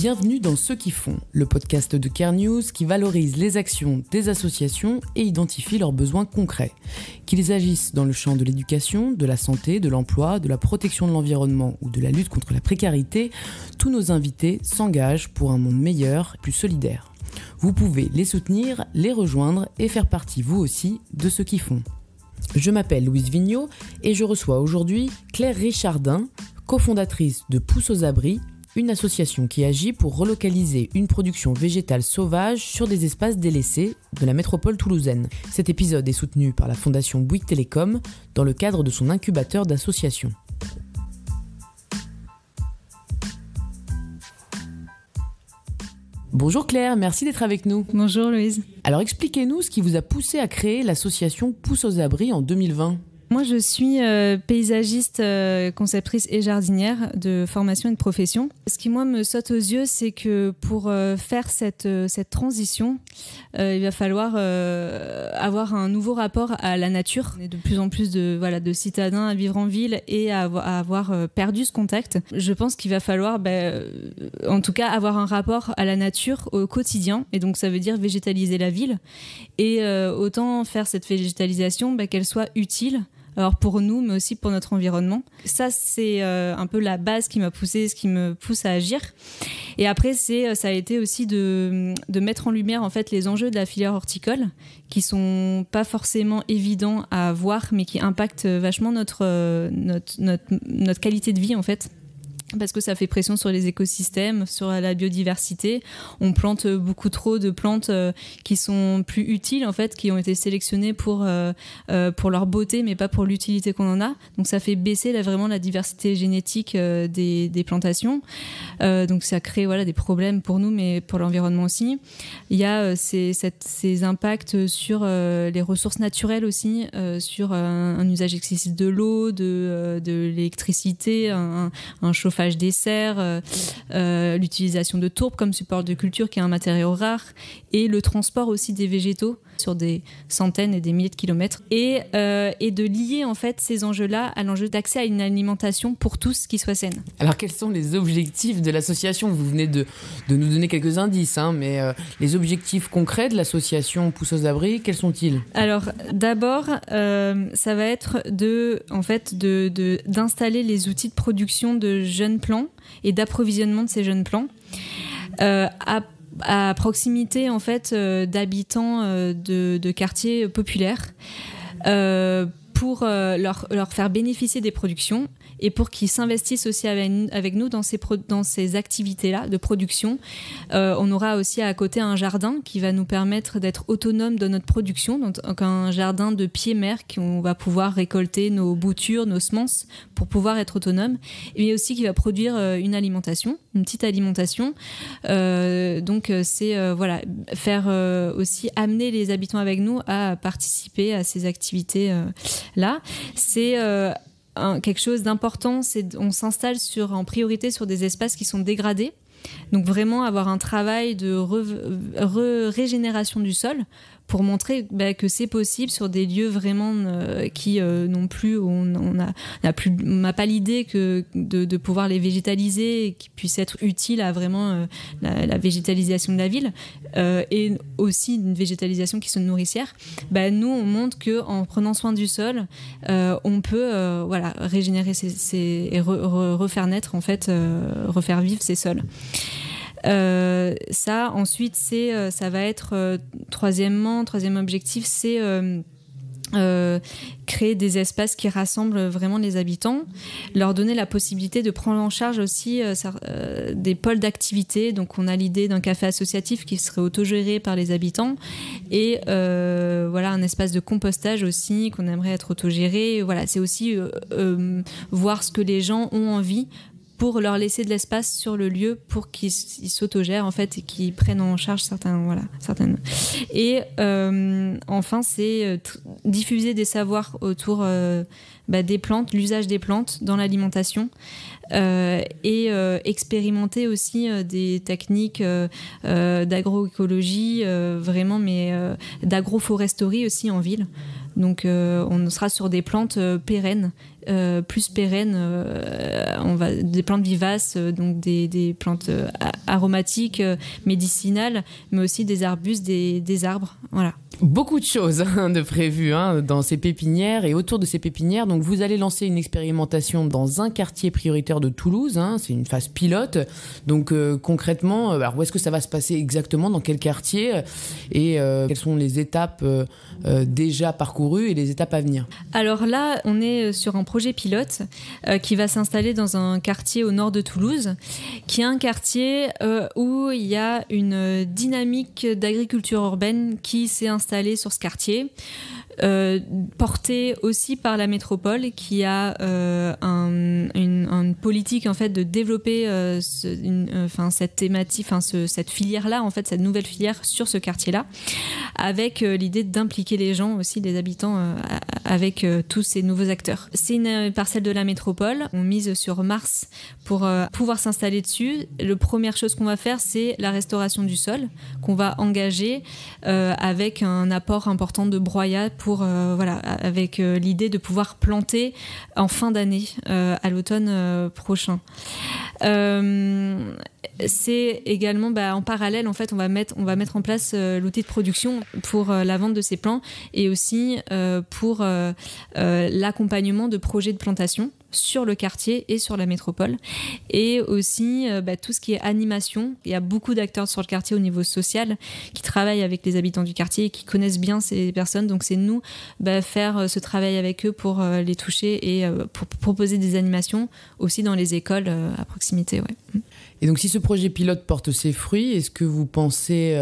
Bienvenue dans Ceux qui font, le podcast de Care News qui valorise les actions des associations et identifie leurs besoins concrets. Qu'ils agissent dans le champ de l'éducation, de la santé, de l'emploi, de la protection de l'environnement ou de la lutte contre la précarité, tous nos invités s'engagent pour un monde meilleur, plus solidaire. Vous pouvez les soutenir, les rejoindre et faire partie vous aussi de Ceux qui font. Je m'appelle Louise Vigneault et je reçois aujourd'hui Claire Richardin, cofondatrice de Pousse aux abris, une association qui agit pour relocaliser une production végétale sauvage sur des espaces délaissés de la métropole toulousaine. Cet épisode est soutenu par la fondation Bouygues Télécom dans le cadre de son incubateur d'associations. Bonjour Claire, merci d'être avec nous. Bonjour Louise. Alors expliquez-nous ce qui vous a poussé à créer l'association Pousse aux abris en 2020. Moi, je suis paysagiste, conceptrice et jardinière de formation et de profession. Ce qui, moi, me saute aux yeux, c'est que pour faire cette transition, il va falloir avoir un nouveau rapport à la nature. On est de plus en plus de citadins à vivre en ville et à avoir perdu ce contact. Je pense qu'il va falloir, en tout cas, avoir un rapport à la nature au quotidien. Et donc, ça veut dire végétaliser la ville. Et autant faire cette végétalisation, qu'elle soit utile. Alors pour nous, mais aussi pour notre environnement. Ça, c'est un peu la base qui m'a poussée, ce qui me pousse à agir. Et après, ça a été aussi de mettre en lumière en fait les enjeux de la filière horticole, qui sont pas forcément évidents à voir, mais qui impactent vachement notre qualité de vie en fait. Parce que ça fait pression sur les écosystèmes, sur la biodiversité. On plante beaucoup trop de plantes qui sont plus utiles, en fait, qui ont été sélectionnées pour leur beauté, mais pas pour l'utilité qu'on en a. Donc ça fait baisser vraiment la diversité génétique des plantations. Donc ça crée des problèmes pour nous, mais pour l'environnement aussi. Il y a ces impacts sur les ressources naturelles aussi, sur un usage excessif de l'eau, de l'électricité, un chauffage des serres, l'utilisation de tourbe comme support de culture qui est un matériau rare et le transport aussi des végétaux sur des centaines et des milliers de kilomètres et de lier en fait ces enjeux-là à l'enjeu d'accès à une alimentation pour tous qui soit saine. Alors quels sont les objectifs de l'association ? Vous venez de nous donner quelques indices, mais les objectifs concrets de l'association Pousse aux abris, quels sont-ils ? Alors d'abord, ça va être d'installer les outils de production de jeunes plants et d'approvisionnement de ces jeunes plants à proximité en fait d'habitants de quartiers populaires pour leur faire bénéficier des productions et pour qu'ils s'investissent aussi avec nous dans ces activités-là de production. On aura aussi à côté un jardin qui va nous permettre d'être autonomes dans notre production, donc un jardin de pied-mer où on va pouvoir récolter nos boutures, nos semences pour pouvoir être autonome, mais aussi qui va produire une petite alimentation. Donc c'est faire aussi amener les habitants avec nous à participer à ces activités-là. C'est quelque chose d'important, on s'installe en priorité sur des espaces qui sont dégradés. Donc vraiment avoir un travail de régénération du sol pour montrer que c'est possible sur des lieux vraiment qui n'ont plus, on n'a pas l'idée de pouvoir les végétaliser et qui puissent être utiles à vraiment la végétalisation de la ville et aussi une végétalisation qui soit nourricière. Nous, on montre qu'en prenant soin du sol, on peut régénérer et refaire naître, en fait, refaire vivre ces sols. Ça, ensuite, ça va être troisième objectif, c'est créer des espaces qui rassemblent vraiment les habitants, leur donner la possibilité de prendre en charge aussi des pôles d'activité. Donc on a l'idée d'un café associatif qui serait autogéré par les habitants et un espace de compostage aussi qu'on aimerait être autogéré. C'est aussi voir ce que les gens ont envie pour leur laisser de l'espace sur le lieu pour qu'ils s'autogèrent en fait et qu'ils prennent en charge certaines. Et enfin, c'est diffuser des savoirs autour des plantes, l'usage des plantes dans l'alimentation et expérimenter aussi des techniques d'agroécologie vraiment, mais d'agroforesterie aussi en ville. Donc on sera sur des plantes pérennes, plus pérennes, des plantes vivaces, donc des plantes aromatiques, médicinales, mais aussi des arbustes, des arbres, voilà. Beaucoup de choses de prévues dans ces pépinières et autour de ces pépinières. Donc vous allez lancer une expérimentation dans un quartier prioritaire de Toulouse. C'est une phase pilote. Donc concrètement, alors où est-ce que ça va se passer exactement, dans quel quartier et quelles sont les étapes déjà parcourues et les étapes à venir? Alors là, on est sur un projet pilote qui va s'installer dans un quartier au nord de Toulouse, qui est un quartier où il y a une dynamique d'agriculture urbaine qui s'est installée sur ce quartier, porté aussi par la métropole qui a une politique en fait de développer cette thématique, cette filière-là, en fait, cette nouvelle filière sur ce quartier-là, avec l'idée d'impliquer les gens aussi, les habitants, avec tous ces nouveaux acteurs. C'est une parcelle de la métropole. On mise sur Mars pour pouvoir s'installer dessus. La première chose qu'on va faire, c'est la restauration du sol, qu'on va engager avec un apport important de broyat avec l'idée de pouvoir planter en fin d'année, à l'automne prochain. C'est également en parallèle, en fait, on va mettre en place l'outil de production pour la vente de ces plants et aussi pour l'accompagnement de projets de plantation sur le quartier et sur la métropole, et aussi tout ce qui est animation. Il y a beaucoup d'acteurs sur le quartier au niveau social qui travaillent avec les habitants du quartier et qui connaissent bien ces personnes, donc c'est nous faire ce travail avec eux pour les toucher et pour proposer des animations aussi dans les écoles à proximité. Ouais. Et donc si ce projet pilote porte ses fruits, est-ce que vous pensez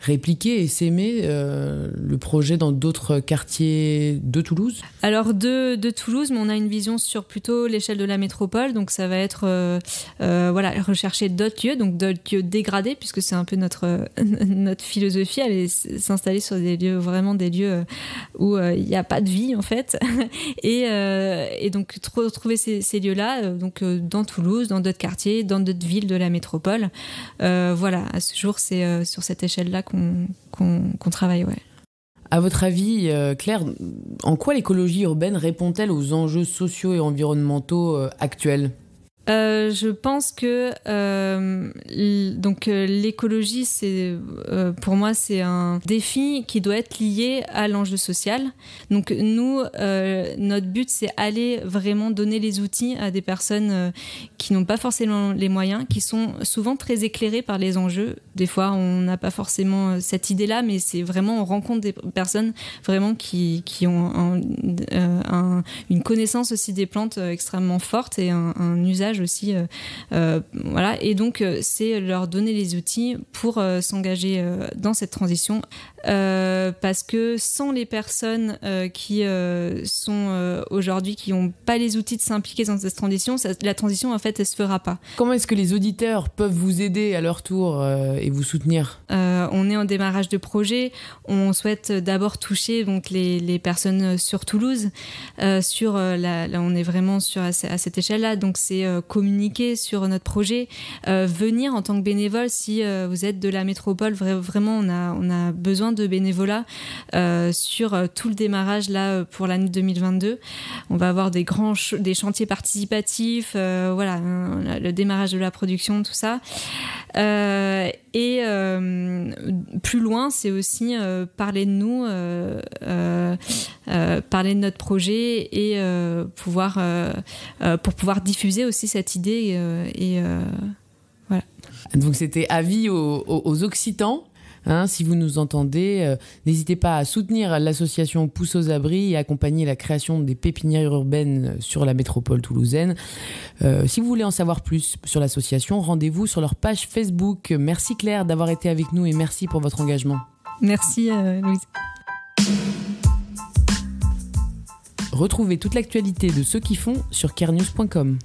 répliquer et s'aimer le projet dans d'autres quartiers de Toulouse? Alors de Toulouse, mais on a une vision sur plutôt l'échelle de la métropole, donc ça va être rechercher d'autres lieux, donc d'autres lieux dégradés, puisque c'est un peu notre philosophie, aller s'installer sur des lieux, vraiment des lieux où il n'y a pas de vie en fait, et donc retrouver ces lieux-là, donc dans Toulouse, dans d'autres quartiers, dans d'autres villes de la métropole. À ce jour, c'est sur cette échelle-là qu'on travaille, ouais. À votre avis, Claire, en quoi l'écologie urbaine répond-elle aux enjeux sociaux et environnementaux actuels ? Je pense que l'écologie, pour moi, c'est un défi qui doit être lié à l'enjeu social. Donc nous, notre but, c'est aller vraiment donner les outils à des personnes qui n'ont pas forcément les moyens, qui sont souvent très éclairées par les enjeux. Des fois, on n'a pas forcément cette idée-là, mais c'est vraiment, on rencontre des personnes vraiment qui ont une connaissance aussi des plantes extrêmement forte et un usage aussi, et donc c'est leur donner les outils pour s'engager dans cette transition, parce que sans les personnes qui sont aujourd'hui, qui n'ont pas les outils de s'impliquer dans cette transition, la transition en fait elle se fera pas. Comment est-ce que les auditeurs peuvent vous aider à leur tour et vous soutenir? On est en démarrage de projet, on souhaite d'abord toucher donc les personnes sur Toulouse, là on est vraiment à cette échelle-là, donc c'est communiquer sur notre projet, venir en tant que bénévole si vous êtes de la métropole, vraiment on a besoin de bénévolat sur tout le démarrage là pour l'année 2022. On va avoir des chantiers participatifs, le démarrage de la production, tout ça. Plus loin, c'est aussi parler de nous, parler de notre projet et pour pouvoir diffuser aussi cette idée. Voilà. Donc c'était avis aux Occitans. Si vous nous entendez, n'hésitez pas à soutenir l'association Pousse aux Abris et accompagner la création des pépinières urbaines sur la métropole toulousaine. Si vous voulez en savoir plus sur l'association, rendez-vous sur leur page Facebook. Merci Claire d'avoir été avec nous et merci pour votre engagement. Merci Louise. Retrouvez toute l'actualité de ceux qui font sur carenews.com.